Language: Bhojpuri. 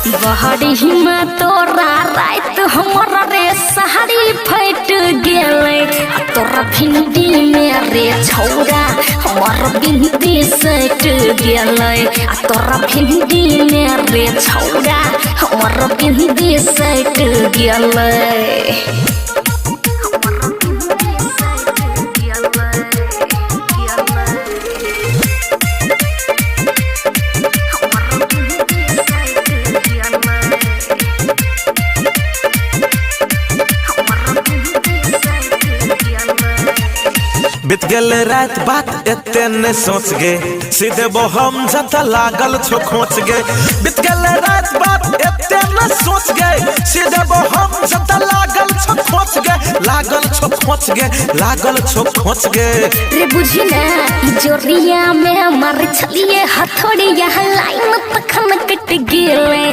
बहरी हिमा तोरा रात हमरा रे साड़ी फट गेले तोरा भिंडी में रे छौरा हमर बिंदी सट गेले तोरा भिंडी में रे छौरा हमर बिंदी सट गेले बीत गेल रात बात एते ने सोच गे सीधे वो हम जता लागल छो खोच गे बीत गेल रात बात एते ने सोच गे सीधे वो हम जता लागल छो खोच गे लागल छो खोच गे लागल छो खोच गे रे बुझी ना जोरिया में मार छलिए हथौड़िया लाइन तखन कट गेले